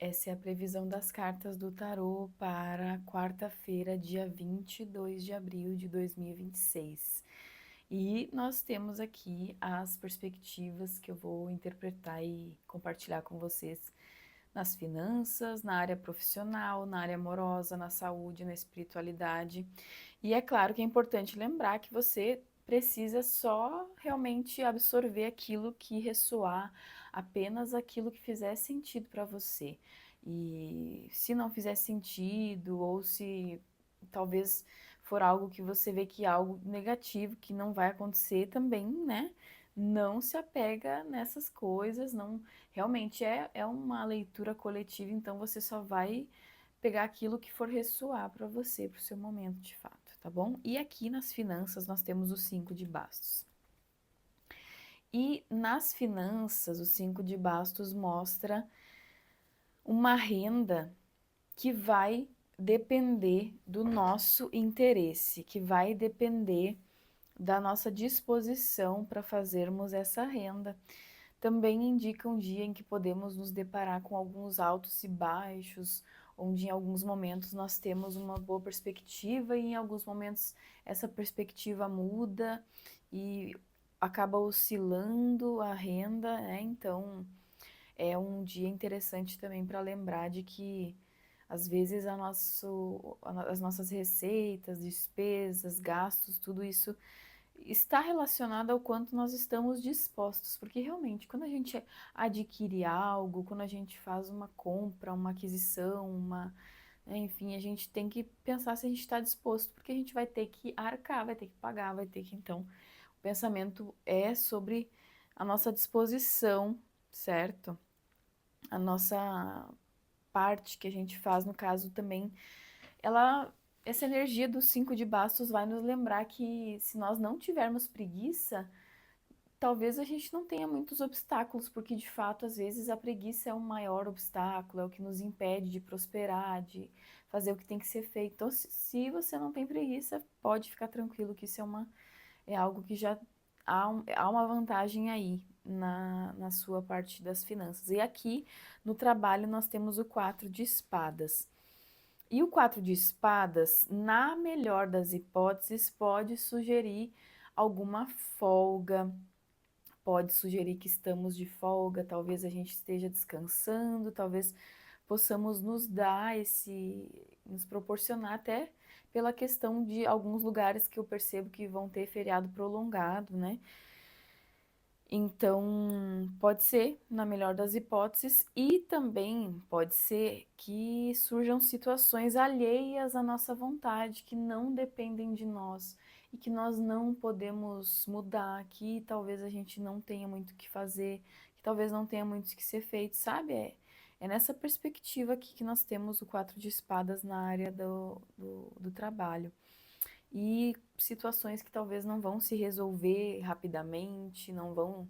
Essa é a previsão das cartas do tarô para quarta-feira, dia 22 de abril de 2026. E nós temos aqui as perspectivas que eu vou interpretar e compartilhar com vocês nas finanças, na área profissional, na área amorosa, na saúde, na espiritualidade. E é claro que é importante lembrar que você precisa só realmente absorver aquilo que ressoar, apenas aquilo que fizer sentido para você. E se não fizer sentido, ou se talvez for algo que você vê que é algo negativo, que não vai acontecer também, né? Não se apega nessas coisas, não, realmente é uma leitura coletiva, então você só vai pegar aquilo que for ressoar para você, para o seu momento de fato, tá bom? E aqui nas finanças nós temos o 5 de bastos. E nas finanças, o 5 de bastos mostra uma renda que vai depender do nosso interesse, que vai depender da nossa disposição para fazermos essa renda. Também indica um dia em que podemos nos deparar com alguns altos e baixos, onde em alguns momentos nós temos uma boa perspectiva e em alguns momentos essa perspectiva muda e acaba oscilando a renda, né? Então é um dia interessante também para lembrar de que às vezes as nossas receitas, despesas, gastos, tudo isso está relacionado ao quanto nós estamos dispostos, porque realmente quando a gente adquire algo, quando a gente faz uma compra, uma aquisição, enfim, a gente tem que pensar se a gente está disposto, porque a gente vai ter que arcar, vai ter que pagar, vai ter que, então, o pensamento é sobre a nossa disposição, certo? A nossa parte que a gente faz, no caso também, ela, essa energia dos 5 de bastos vai nos lembrar que se nós não tivermos preguiça, talvez a gente não tenha muitos obstáculos, porque de fato, às vezes, a preguiça é o maior obstáculo, é o que nos impede de prosperar, de fazer o que tem que ser feito. Então, se você não tem preguiça, pode ficar tranquilo que isso é algo que já há uma vantagem aí na sua parte das finanças. E aqui no trabalho nós temos o 4 de espadas. E o 4 de espadas, na melhor das hipóteses, pode sugerir alguma folga, pode sugerir que estamos de folga, talvez a gente esteja descansando, talvez possamos nos dar nos proporcionar até pela questão de alguns lugares que eu percebo que vão ter feriado prolongado, né? Então, pode ser, na melhor das hipóteses, e também pode ser que surjam situações alheias à nossa vontade, que não dependem de nós e que nós não podemos mudar, que talvez a gente não tenha muito o que fazer, que talvez não tenha muito o que ser feito, sabe? É nessa perspectiva aqui que nós temos o 4 de espadas na área do trabalho e situações que talvez não vão se resolver rapidamente, não vão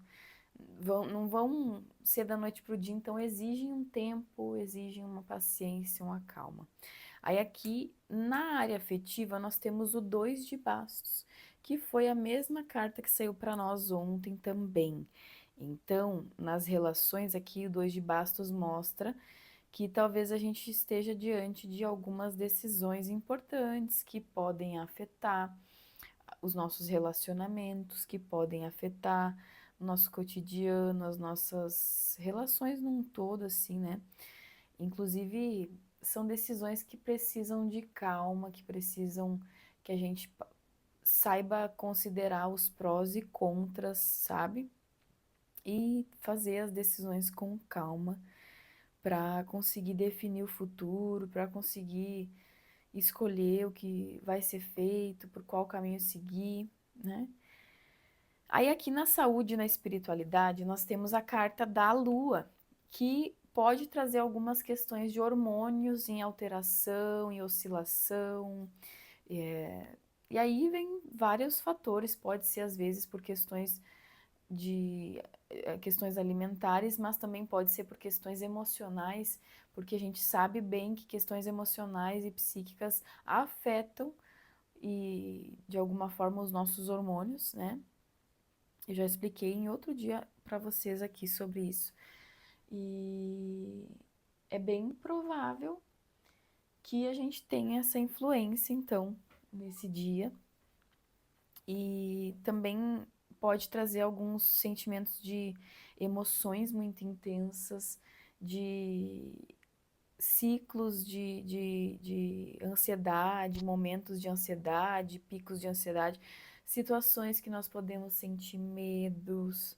ser da noite para o dia, então exigem um tempo, exigem uma paciência, uma calma. Aí aqui, na área afetiva, nós temos o 2 de bastos, que foi a mesma carta que saiu para nós ontem também. Então, nas relações aqui, o 2 de bastos mostra que talvez a gente esteja diante de algumas decisões importantes que podem afetar os nossos relacionamentos, que podem afetar o nosso cotidiano, as nossas relações num todo, assim, né? Inclusive, são decisões que precisam de calma, que precisam que a gente saiba considerar os prós e contras, sabe? E fazer as decisões com calma para conseguir definir o futuro, para conseguir escolher o que vai ser feito, por qual caminho seguir, né? Aí aqui na saúde e na espiritualidade, nós temos a carta da Lua, que pode trazer algumas questões de hormônios em alteração, em oscilação, e aí vem vários fatores, pode ser às vezes por questões de questões alimentares, mas também pode ser por questões emocionais, porque a gente sabe bem que questões emocionais e psíquicas afetam e de alguma forma os nossos hormônios, né? Eu já expliquei em outro dia para vocês aqui sobre isso. E é bem provável que a gente tenha essa influência, então, nesse dia. E também pode trazer alguns sentimentos de emoções muito intensas, de ciclos de ansiedade, momentos de ansiedade, picos de ansiedade, situações que nós podemos sentir medos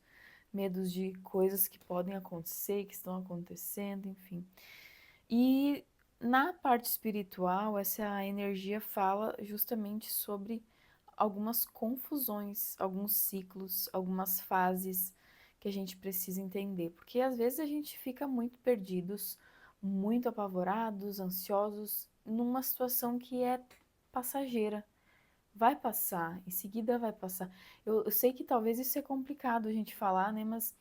de coisas que podem acontecer, que estão acontecendo, enfim. E na parte espiritual, essa energia fala justamente sobre algumas confusões, alguns ciclos, algumas fases que a gente precisa entender, porque às vezes a gente fica muito perdidos, muito apavorados, ansiosos, numa situação que é passageira. Vai passar, em seguida vai passar. Eu sei que talvez isso é complicado a gente falar, né? Mas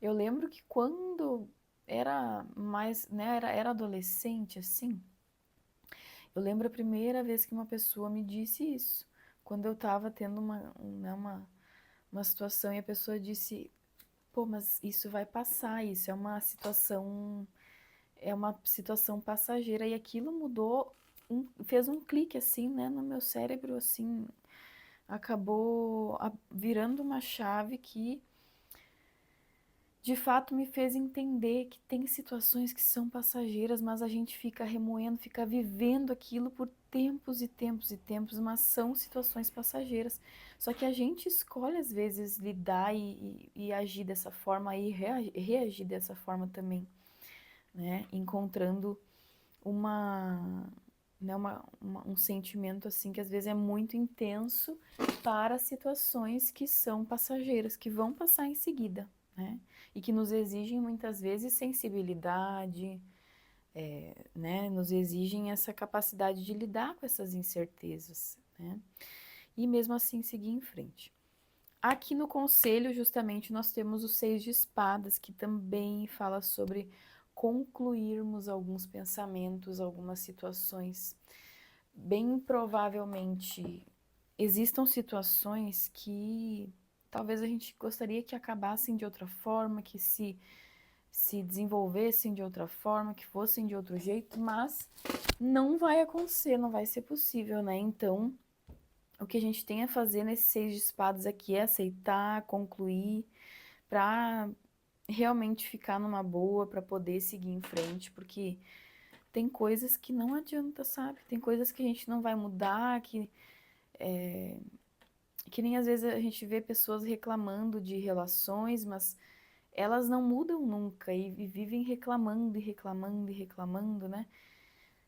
eu lembro que quando era mais, né, era adolescente, assim, eu lembro a primeira vez que uma pessoa me disse isso, quando eu tava tendo né, uma situação e a pessoa disse, pô, mas isso vai passar, isso é uma situação passageira, e aquilo mudou, fez um clique assim, né, no meu cérebro, assim, acabou virando uma chave que de fato me fez entender que tem situações que são passageiras, mas a gente fica remoendo, fica vivendo aquilo por tempos e tempos e tempos, mas são situações passageiras. Só que a gente escolhe às vezes lidar e agir dessa forma e reagir dessa forma também, né? Encontrando uma, né, um sentimento assim que às vezes é muito intenso para situações que são passageiras, que vão passar em seguida, né? E que nos exigem muitas vezes sensibilidade, né? Nos exigem essa capacidade de lidar com essas incertezas, né? E mesmo assim seguir em frente. Aqui no conselho, justamente, nós temos o 6 de espadas, que também fala sobre concluirmos alguns pensamentos, algumas situações. Bem provavelmente existam situações que talvez a gente gostaria que acabassem de outra forma, que se desenvolvessem de outra forma, que fossem de outro jeito, mas não vai acontecer, não vai ser possível, né? Então, o que a gente tem a fazer nesse 6 de espadas aqui é aceitar, concluir, para realmente ficar numa boa, para poder seguir em frente, porque tem coisas que não adianta, sabe? Tem coisas que a gente não vai mudar, que nem às vezes a gente vê pessoas reclamando de relações, mas elas não mudam nunca e vivem reclamando e reclamando e reclamando, né?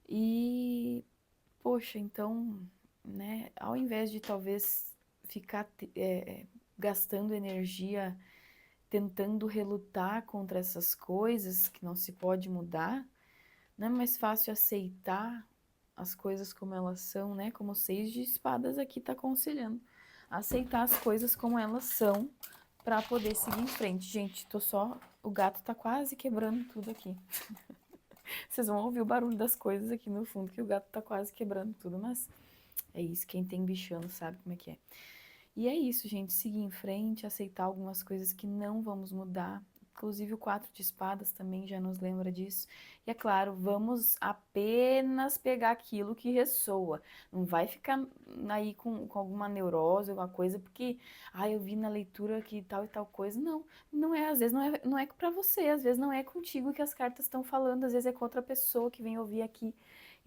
E, poxa, então, né, ao invés de talvez ficar gastando energia tentando relutar contra essas coisas que não se pode mudar, não é mais fácil aceitar as coisas como elas são, né? Como o 6 de espadas aqui está aconselhando. Aceitar as coisas como elas são para poder seguir em frente. Gente, tô só. O gato tá quase quebrando tudo aqui. Vocês vão ouvir o barulho das coisas aqui no fundo, que o gato tá quase quebrando tudo, mas é isso. Quem tem bichano sabe como é que é. E é isso, gente. Seguir em frente, aceitar algumas coisas que não vamos mudar. Inclusive o 4 de espadas também já nos lembra disso. E é claro, vamos apenas pegar aquilo que ressoa. Não vai ficar aí com alguma neurose, alguma coisa, porque, eu vi na leitura que tal e tal coisa. Não, não é, às vezes não é para você, às vezes não é contigo que as cartas estão falando, às vezes é com outra pessoa que vem ouvir aqui.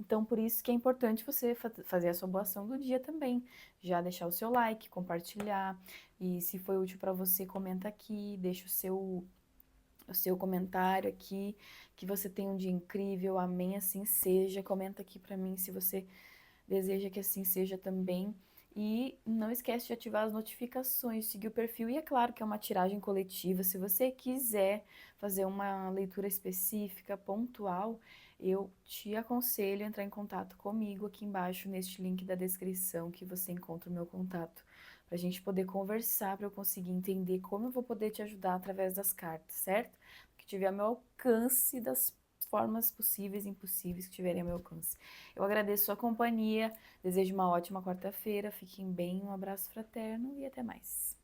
Então, por isso que é importante você fazer a sua boa ação do dia também. Já deixar o seu like, compartilhar. E se foi útil para você, comenta aqui, deixa o seu comentário aqui. Que você tenha um dia incrível, amém, assim seja. Comenta aqui para mim se você deseja que assim seja também. E não esquece de ativar as notificações, seguir o perfil. E é claro que é uma tiragem coletiva. Se você quiser fazer uma leitura específica, pontual, eu te aconselho a entrar em contato comigo aqui embaixo, neste link da descrição, que você encontra o meu contato, para a gente poder conversar, para eu conseguir entender como eu vou poder te ajudar através das cartas, certo? Que tiver ao meu alcance, das formas possíveis e impossíveis que tiverem ao meu alcance. Eu agradeço sua companhia, desejo uma ótima quarta-feira, fiquem bem, um abraço fraterno e até mais.